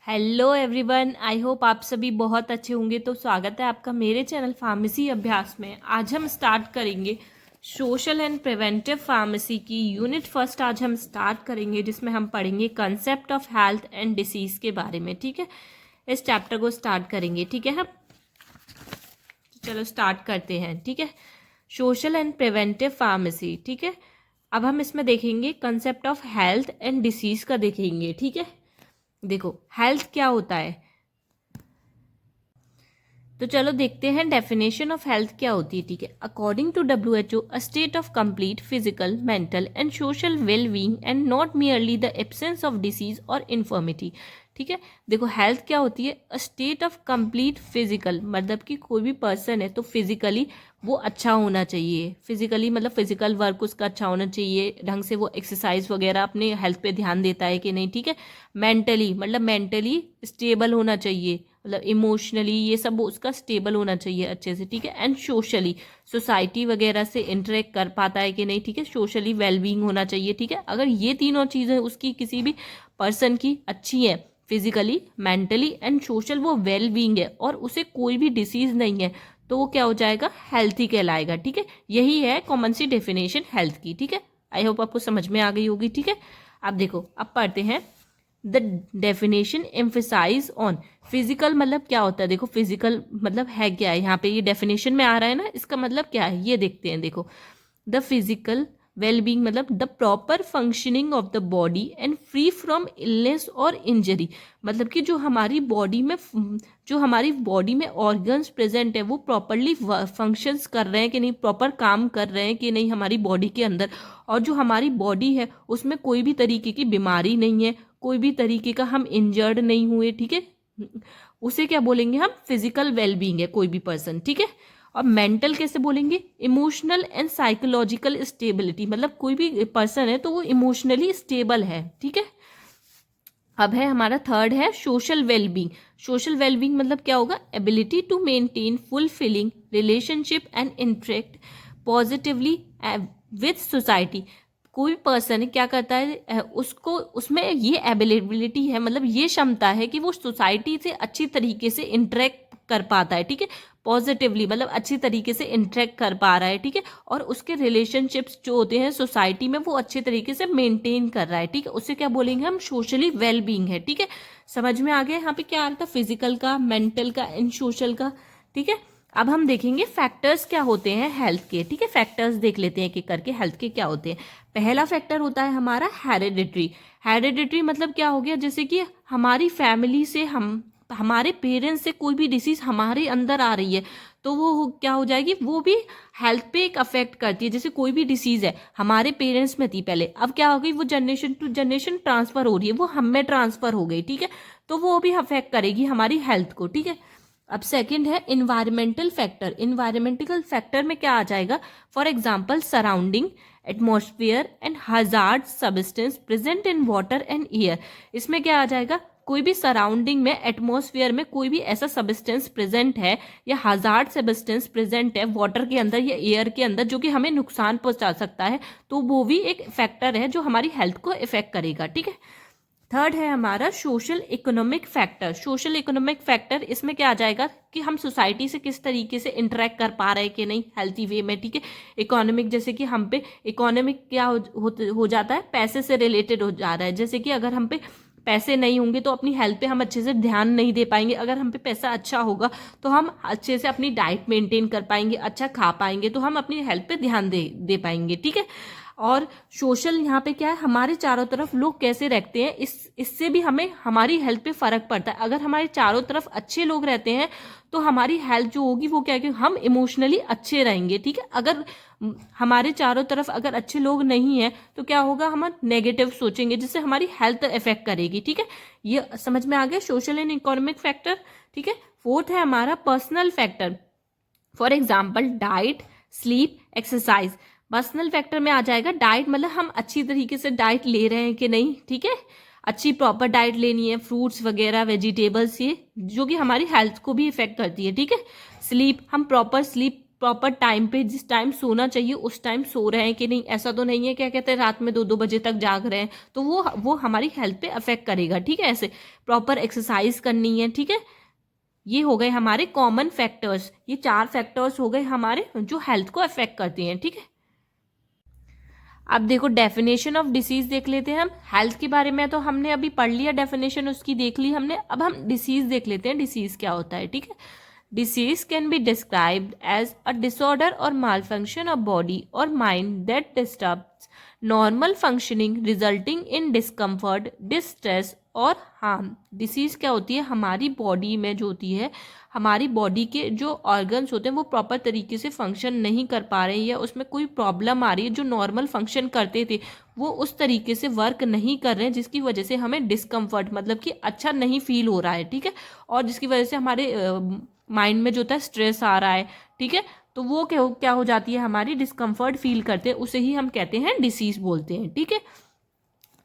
Hello everyone, I hope आप सभी बहुत अच्छे होंगे। तो स्वागत है आपका मेरे चैनल फार्मेसी अभ्यास में। आज हम स्टार्ट करेंगे सोशल एंड प्रिवेंटिव फार्मेसी की यूनिट फर्स्ट। आज हम स्टार्ट करेंगे जिसमें हम पढ़ेंगे concept of health and disease के बारे में। ठीक है, इस चैप्टर को स्टार्ट करेंगे। ठीक है, हम चलो स्टार्ट करते हैं। ठीक है, सोशल एंड प्रिवेंटिव फार्मेसी। ठीक है, अब हम इसमें देखेंगे concept of health and disease का देखेंगे। ठीक है, देखो हेल्थ क्या होता है, तो चलो देखते हैं डेफिनेशन ऑफ हेल्थ क्या होती है। ठीक है, according to WHO a state of complete physical, mental and social well being and not merely the absence of disease और इन्फर्मिटी। ठीक है, देखो हेल्थ क्या होती है, a state of complete physical, मतलब कि कोई भी पर्सन है तो फिजिकली वो अच्छा होना चाहिए। फिजिकली मतलब फिजिकल वर्क उसका अच्छा होना चाहिए, ढंग से वो एक्सरसाइज वगैरह अपने हेल्थ पे ध्यान देता है कि नहीं। ठीक है, मेंटली मतलब मेंटली स्टेबल होना चाहिए, मतलब इमोशनली ये सब उसका स्टेबल होना चाहिए अच्छे से। ठीक है, एंड सोशली सोसाइटी वगैरह से इंटरेक्ट कर पाता है कि नहीं। ठीक है, सोशली वेलबींग होना चाहिए। ठीक है, अगर ये तीनों चीज़ें उसकी किसी भी पर्सन की अच्छी हैं, फिजिकली, मेंटली एंड सोशल, वो वेल बींग है और उसे कोई भी डिसीज नहीं है, तो वो क्या हो जाएगा, हेल्थी कहलाएगा। ठीक है, यही है कॉमन सी डेफिनेशन हेल्थ की। ठीक है, आई होप आपको समझ में आ गई होगी। ठीक है, अब देखो अब पढ़ते हैं the definition emphasize on physical. मतलब क्या होता है, देखो फिजिकल मतलब है क्या है, यहाँ पे ये डेफिनेशन में आ रहा है ना, इसका मतलब क्या है ये देखते हैं। देखो द फिजिकल वेल बींग मतलब the proper functioning of the body and free from illness और इंजरी। मतलब कि जो हमारी बॉडी में ऑर्गन्स प्रेजेंट है वो प्रॉपरली फंक्शंस कर रहे हैं कि नहीं, प्रॉपर काम कर रहे हैं कि नहीं हमारी बॉडी के अंदर, और जो हमारी बॉडी है उसमें कोई भी तरीके की बीमारी नहीं है, कोई भी तरीके का हम इंजर्ड नहीं हुए। ठीक है, उसे क्या बोलेंगे हम, फिजिकल वेलबींग है कोई भी पर्सन। ठीक है, और मेंटल कैसे बोलेंगे, इमोशनल एंड साइकोलॉजिकल स्टेबिलिटी, मतलब कोई भी पर्सन है तो वो इमोशनली स्टेबल है। ठीक है, अब है हमारा थर्ड है सोशल वेलबींग। सोशल वेलबींग मतलब क्या होगा, ability to maintain fulfilling relationship and interact positively with society. कोई भी पर्सन क्या करता है, उसको उसमें ये एबिलिटी है, मतलब ये क्षमता है कि वो सोसाइटी से अच्छी तरीके से इंटरेक्ट कर पाता है। ठीक है, पॉजिटिवली मतलब अच्छी तरीके से इंटरेक्ट कर पा रहा है। ठीक है, और उसके रिलेशनशिप्स जो होते हैं सोसाइटी में वो अच्छे तरीके से मेंटेन कर रहा है। ठीक है, उसे क्या बोलेंगे हम, सोशली वेल बींग है। ठीक है, समझ में आ गया यहाँ पे क्या आ रहा था, फिजिकल का, मेंटल का एंड सोशल का। ठीक है, अब हम देखेंगे फैक्टर्स क्या होते हैं हेल्थ के। ठीक है, फैक्टर्स देख लेते हैं एक करके हेल्थ के क्या होते हैं। पहला फैक्टर होता है हमारा हेरिडिटरी। हेरिडिटरी मतलब क्या हो गया, जैसे कि हमारी फैमिली से, हमारे पेरेंट्स से कोई भी डिसीज हमारे अंदर आ रही है तो वो क्या हो जाएगी, वो भी हेल्थ पे एक अफेक्ट करती है। जैसे कोई भी डिसीज है हमारे पेरेंट्स में थी पहले, अब क्या हो गई, वो जनरेशन टू जनरेशन ट्रांसफर हो रही है, वो हम में ट्रांसफर हो गई। ठीक है, तो वो भी अफेक्ट करेगी हमारी हेल्थ को। ठीक है, अब सेकंड है इन्वायरमेंटल फैक्टर। इन्वायरमेंटल फैक्टर में क्या आ जाएगा, for example surrounding, atmosphere and hazard substance present in water and air. इसमें क्या आ जाएगा, कोई भी सराउंडिंग में, एटमॉस्फेयर में कोई भी ऐसा सब्सटेंस प्रेजेंट है या हजार्ड सब्सटेंस प्रेजेंट है वाटर के अंदर या एयर के अंदर जो कि हमें नुकसान पहुंचा सकता है, तो वो भी एक फैक्टर है जो हमारी हेल्थ को इफेक्ट करेगा। ठीक है, थर्ड है हमारा social economic factor. Social economic factor इसमें क्या आ जाएगा कि हम सोसाइटी से किस तरीके से इंटरेक्ट कर पा रहे हैं कि नहीं हेल्थी वे में। ठीक है, इकोनॉमिक जैसे कि हम पे इकोनॉमिक क्या हो जाता है, पैसे से रिलेटेड हो जा रहा है। जैसे कि अगर हम पे पैसे नहीं होंगे तो अपनी हेल्थ पे हम अच्छे से ध्यान नहीं दे पाएंगे, अगर हम पे पैसा अच्छा होगा तो हम अच्छे से अपनी डाइट मेंटेन कर पाएंगे, अच्छा खा पाएंगे, तो हम अपनी हेल्थ पे ध्यान दे पाएंगे। ठीक है, और सोशल यहाँ पे क्या है, हमारे चारों तरफ लोग कैसे रहते हैं, इससे भी हमें हमारी हेल्थ पे फर्क पड़ता है। अगर हमारे चारों तरफ अच्छे लोग रहते हैं तो हमारी हेल्थ जो होगी वो क्या है कि हम इमोशनली अच्छे रहेंगे। ठीक है, अगर हमारे चारों तरफ अगर अच्छे लोग नहीं है तो क्या होगा, हम नेगेटिव सोचेंगे जिससे हमारी हेल्थ इफेक्ट करेगी। ठीक है, ये समझ में आ गया सोशल एंड इकोनॉमिक फैक्टर। ठीक है, फोर्थ है हमारा personal factor. For example diet, sleep, exercise. Personal factor में आ जाएगा डाइट, मतलब हम अच्छी तरीके से डाइट ले रहे हैं कि नहीं। ठीक है, अच्छी प्रॉपर डाइट लेनी है, फ्रूट्स वगैरह, वेजिटेबल्स, ये जो कि हमारी हेल्थ को भी इफेक्ट करती है। ठीक है, स्लीप, हम प्रॉपर स्लीप प्रॉपर टाइम पे, जिस टाइम सोना चाहिए उस टाइम सो रहे हैं कि नहीं, ऐसा तो नहीं है क्या कहते हैं रात में 2-2 बजे तक जाग रहे हैं, तो वो हमारी हेल्थ पे अफेक्ट करेगा, ठीक है। ऐसे प्रॉपर एक्सरसाइज करनी है, ठीक है। ये हो गए हमारे कॉमन फैक्टर्स, ये 4 फैक्टर्स हो गए हमारे जो हेल्थ को अफेक्ट करते हैं, ठीक है। अब देखो डेफिनेशन ऑफ डिसीज देख लेते हैं हम। हेल्थ के बारे में तो हमने अभी पढ़ लिया, डेफिनेशन उसकी देख ली हमने। अब हम डिसीज देख लेते हैं, डिसीज क्या होता है, ठीक है। Disease can be described as a disorder और मालफंक्शन ऑफ बॉडी और mind that disturbs normal functioning resulting in discomfort, distress और हार्म। डिसीज क्या होती है, हमारी बॉडी में जो होती है, हमारी बॉडी के जो ऑर्गन्स होते हैं वो प्रॉपर तरीके से फंक्शन नहीं कर पा रहे हैं, या उसमें कोई प्रॉब्लम आ रही है, जो नॉर्मल फंक्शन करते थे वो उस तरीके से वर्क नहीं कर रहे हैं, जिसकी वजह से हमें डिस्कम्फर्ट मतलब कि अच्छा नहीं फील हो रहा है, ठीक है। और जिसकी वजह से हमारे माइंड में जो होता है स्ट्रेस आ रहा है, ठीक है। तो वो क्या हो जाती है, हमारी डिस्कम्फर्ट फील करते हैं, उसे ही हम कहते हैं डिसीज बोलते हैं, ठीक है।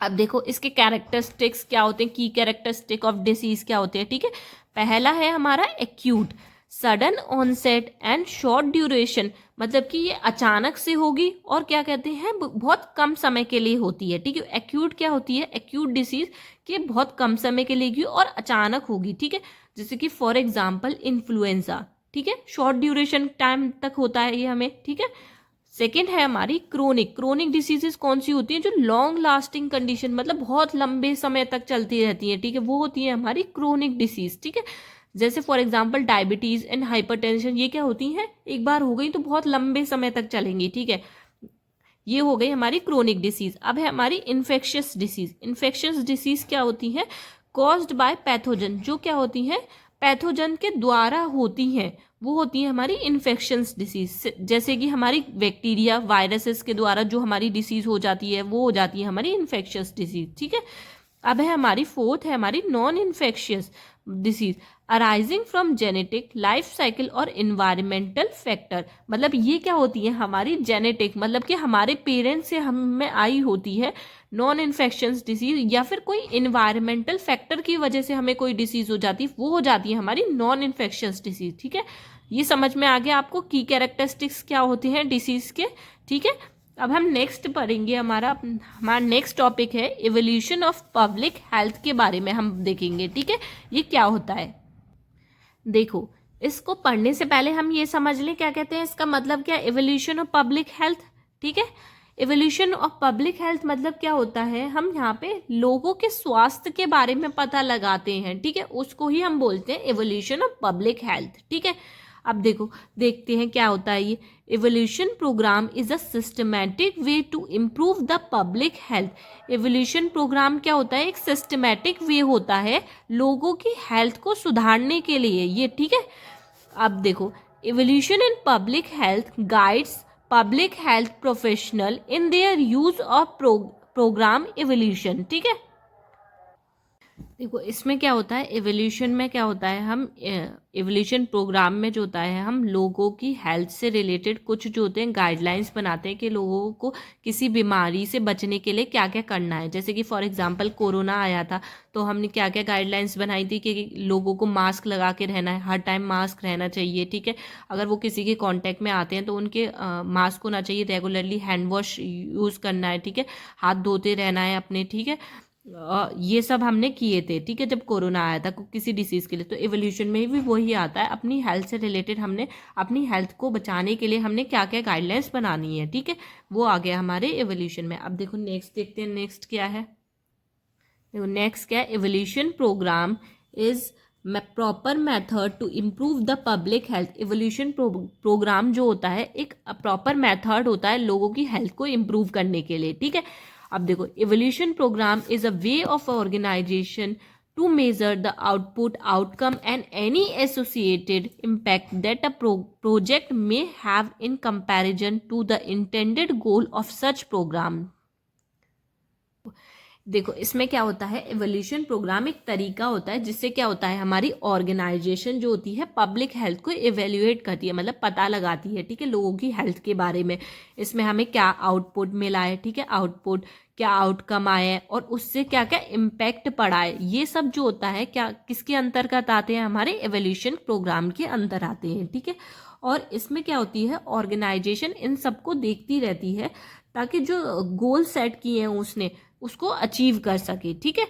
अब देखो इसके कैरेक्टरिस्टिक्स क्या होते हैं, की कैरेक्टरिस्टिक ऑफ डिसीज क्या होते हैं, ठीक है। पहला है हमारा acute, sudden onset and short duration, मतलब कि ये अचानक से होगी और क्या कहते हैं बहुत कम समय के लिए होती है, ठीक है। एक्यूट क्या होती है, एक्यूट डिसीज कि बहुत कम समय के लिए होगी और अचानक होगी, ठीक है। जैसे कि फॉर एग्जाम्पल इन्फ्लुएंजा, ठीक है, शॉर्ट ड्यूरेशन टाइम तक होता है ये हमें, ठीक है। सेकेंड है हमारी क्रोनिक। क्रोनिक डिसीजेस कौन सी होती है, जो लॉन्ग लास्टिंग कंडीशन मतलब बहुत लंबे समय तक चलती रहती है, ठीक है, वो होती है हमारी क्रोनिक डिसीज, ठीक है। जैसे for example diabetes and hypertension, ये क्या होती हैं, एक बार हो गई तो बहुत लंबे समय तक चलेंगी, ठीक है। ये हो गई हमारी क्रोनिक डिसीज। अब है हमारी इन्फेक्शियस डिसीज। इन्फेक्शियस डिसीज क्या होती है, कॉज्ड बाय पैथोजन, जो क्या होती हैं पैथोजन के द्वारा होती हैं, वो होती है हमारी इन्फेक्शंस डिसीज। जैसे कि हमारी बैक्टीरिया वायरसेस के द्वारा जो हमारी डिसीज हो जाती है वो हो जाती है हमारी इन्फेक्शियस डिसीज, ठीक है। अब है हमारी फोर्थ है हमारी non infectious disease arising from genetic, life cycle और इन्वायरमेंटल फैक्टर। मतलब ये क्या होती है हमारी जेनेटिक, मतलब कि हमारे पेरेंट्स से हम में आई होती है नॉन इन्फेक्शंस डिसीज, या फिर कोई इन्वायरमेंटल फैक्टर की वजह से हमें कोई डिसीज हो जाती है, वो हो जाती है हमारी नॉन इन्फेक्शंस डिसीज, ठीक है। ये समझ में आ गया आपको की कैरेक्टरिस्टिक्स क्या होते हैं डिसीज के, ठीक है। अब हम नेक्स्ट पढ़ेंगे, हमारा नेक्स्ट टॉपिक है इवोल्यूशन ऑफ पब्लिक हेल्थ के बारे में हम देखेंगे, ठीक है। ये क्या होता है, देखो इसको पढ़ने से पहले हम ये समझ लें क्या कहते हैं, इसका मतलब क्या, इवोल्यूशन ऑफ पब्लिक हेल्थ, ठीक है। इवोल्यूशन ऑफ पब्लिक हेल्थ मतलब क्या होता है, हम यहाँ पे लोगों के स्वास्थ्य के बारे में पता लगाते हैं, ठीक है, उसको ही हम बोलते हैं इवोल्यूशन ऑफ पब्लिक हेल्थ, ठीक है। अब देखो देखते हैं क्या होता है ये। Evolution program is a systematic way to improve the public health. Evolution program क्या होता है, एक सिस्टमैटिक वे होता है लोगों की हेल्थ को सुधारने के लिए ये, ठीक है। अब देखो evolution in public health guides public health professional in their use of program evolution, ठीक है। देखो इसमें क्या होता है, एवोल्यूशन में क्या होता है, हम एवोल्यूशन प्रोग्राम में जो होता है हम लोगों की हेल्थ से रिलेटेड कुछ जो होते हैं गाइडलाइंस बनाते हैं कि लोगों को किसी बीमारी से बचने के लिए क्या क्या करना है। जैसे कि फॉर एग्जांपल कोरोना आया था तो हमने क्या क्या गाइडलाइंस बनाई थी कि लोगों को मास्क लगा के रहना है, हर टाइम मास्क रहना चाहिए, ठीक है। अगर वो किसी के कॉन्टैक्ट में आते हैं तो उनके मास्क होना चाहिए, रेगुलरली हैंड वॉश यूज़ करना है, ठीक है, हाथ धोते रहना है अपने, ठीक है। ये सब हमने किए थे, ठीक है, जब कोरोना आया था किसी डिसीज के लिए। तो एवोल्यूशन में भी वही आता है, अपनी हेल्थ से रिलेटेड हमने अपनी हेल्थ को बचाने के लिए हमने क्या क्या गाइडलाइंस बनानी है, ठीक है, वो आ गया हमारे एवोल्यूशन में। अब देखो नेक्स्ट देखते हैं, नेक्स्ट क्या है, देखो नेक्स्ट क्या है, evolution program is proper method to improve the public health. Evolution program जो होता है एक प्रॉपर मेथड होता है लोगों की हेल्थ को इम्प्रूव करने के लिए, ठीक है। अब देखो evolution program is a way of organization to measure the output, outcome and any associated impact that a project may have in comparison to the intended goal of such program. देखो इसमें क्या होता है, एवोल्यूशन प्रोग्राम एक तरीका होता है जिससे क्या होता है हमारी ऑर्गेनाइजेशन जो होती है पब्लिक हेल्थ को इवेल्युएट करती है, मतलब पता लगाती है, ठीक है, लोगों की हेल्थ के बारे में। इसमें हमें क्या आउटपुट मिला है, ठीक है, आउटपुट क्या आउटकम आया है और उससे क्या क्या इम्पैक्ट पड़ा है, ये सब जो होता है क्या किसके अंतर्गत आते हैं, हमारे एवोल्यूशन प्रोग्राम के अंदर आते हैं, ठीक है। और इसमें क्या होती है, ऑर्गेनाइजेशन इन सबको देखती रहती है ताकि जो गोल सेट किए हैं उसने उसको अचीव कर सके। ठीक है,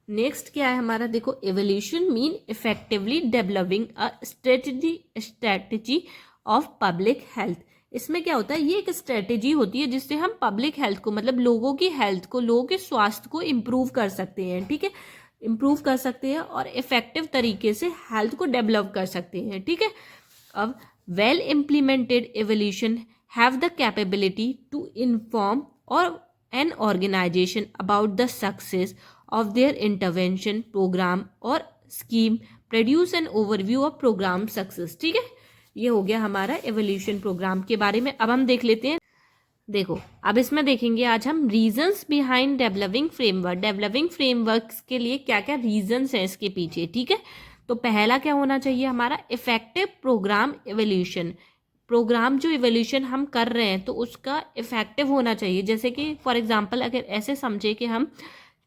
नेक्स्ट क्या है हमारा, देखो, evolution mean effectively developing a strategy of public health. इसमें क्या होता है, ये एक स्ट्रेटेजी होती है जिससे हम पब्लिक हेल्थ को, मतलब लोगों की हेल्थ को, लोगों के स्वास्थ्य को इम्प्रूव कर सकते हैं। ठीक है, इम्प्रूव कर सकते हैं और इफेक्टिव तरीके से हेल्थ को डेवलप कर सकते हैं। ठीक है, अब well implemented evolution have the capability to inform or an organization about the success of their intervention program और scheme, produce an overview of program success। ठीक है, ये हो गया हमारा एवोल्यूशन प्रोग्राम के बारे में। अब हम देख लेते हैं, देखो अब इसमें देखेंगे आज हम reasons behind developing framework. Developing frameworks के लिए क्या क्या रीजंस हैं इसके पीछे। ठीक है, तो पहला क्या होना चाहिए हमारा, इफेक्टिव प्रोग्राम एवोल्यूशन। प्रोग्राम जो एवोल्यूशन हम कर रहे हैं तो उसका इफेक्टिव होना चाहिए। जैसे कि फॉर एग्जांपल अगर ऐसे समझे कि हम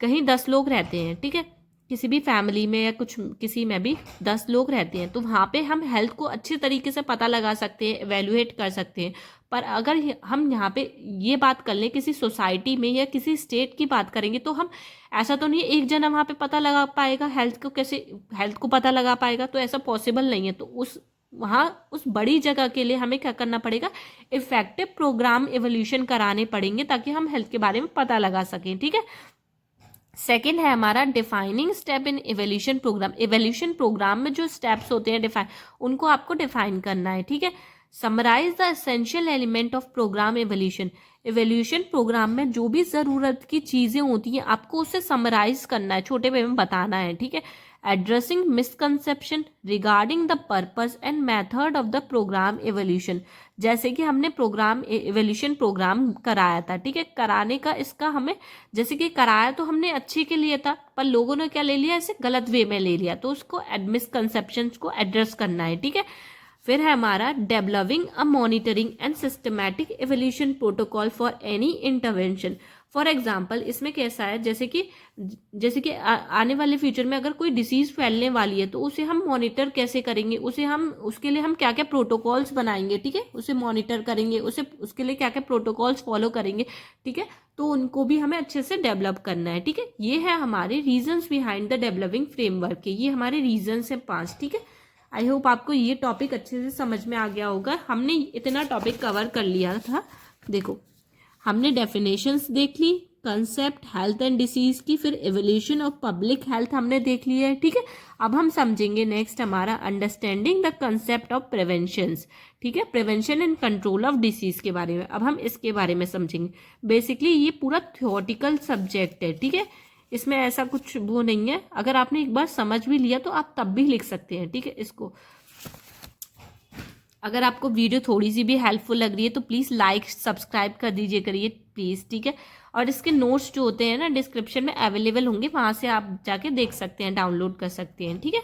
कहीं 10 लोग रहते हैं, ठीक है, किसी भी फैमिली में या कुछ किसी में भी 10 लोग रहते हैं, तो वहाँ पे हम हेल्थ को अच्छे तरीके से पता लगा सकते हैं, एवेल्युएट कर सकते हैं। पर अगर हम यहाँ पे ये बात कर लें किसी सोसाइटी में या किसी स्टेट की बात करेंगे, तो हम ऐसा तो नहीं है एक जना वहाँ पे पता लगा पाएगा हेल्थ को, कैसे हेल्थ को पता लगा पाएगा, तो ऐसा पॉसिबल नहीं है। तो उस बड़ी जगह के लिए हमें क्या करना पड़ेगा, इफेक्टिव प्रोग्राम एवोल्यूशन कराने पड़ेंगे ताकि हम हेल्थ के बारे में पता लगा सकें। ठीक है, सेकेंड है हमारा defining step in evolution program. Evolution program में जो स्टेप्स होते हैं उनको आपको डिफाइन करना है। ठीक है, summarize the essential element of program evolution. Evolution program में जो भी ज़रूरत की चीज़ें होती हैं आपको उसे समराइज करना है, छोटे वे में बताना है। ठीक है, addressing misconception regarding the purpose and method of the program evolution. जैसे कि हमने प्रोग्राम एवोल्यूशन प्रोग्राम कराया था, ठीक है, कराने का इसका हमें, जैसे कि कराया तो हमने अच्छे के लिए था, पर लोगों ने क्या ले लिया, ऐसे गलत वे में ले लिया, तो उसको मिसकंसेप्शंस को एड्रेस करना है। ठीक है, फिर है हमारा developing a monitoring and systematic evolution protocol for any intervention. For example इसमें कैसा है, जैसे कि आने वाले फ्यूचर में अगर कोई डिसीज फैलने वाली है तो उसे हम मॉनिटर कैसे करेंगे, उसके लिए हम क्या क्या प्रोटोकॉल्स बनाएंगे। ठीक है, उसे मॉनिटर करेंगे, उसके लिए क्या क्या प्रोटोकॉल्स फॉलो करेंगे। ठीक है, तो उनको भी हमें अच्छे से डेवलप करना है। ठीक है, ये है हमारे reasons behind the developing framework के, ये हमारे रीजंस हैं 5। ठीक है, आई होप आपको ये टॉपिक अच्छे से समझ में आ गया होगा। हमने इतना टॉपिक कवर कर लिया था। देखो हमने डेफिनेशंस देख ली, कंसेप्ट हेल्थ एंड डिसीज की, फिर एवोल्यूशन ऑफ पब्लिक हेल्थ हमने देख लिया है। ठीक है, अब हम समझेंगे नेक्स्ट हमारा understanding the concept of preventions. ठीक है, prevention and control of disease के बारे में अब हम इसके बारे में समझेंगे। बेसिकली ये पूरा थ्योरेटिकल सब्जेक्ट है। ठीक है, इसमें ऐसा कुछ वो नहीं है, अगर आपने एक बार समझ भी लिया तो आप तब भी लिख सकते हैं। ठीक है, इसको अगर आपको वीडियो थोड़ी सी भी हेल्पफुल लग रही है तो प्लीज़ लाइक सब्सक्राइब कर दीजिए करिए प्लीज़। ठीक है, और इसके नोट्स जो होते हैं ना डिस्क्रिप्शन में अवेलेबल होंगे, वहाँ से आप जाके देख सकते हैं, डाउनलोड कर सकते हैं। ठीक है।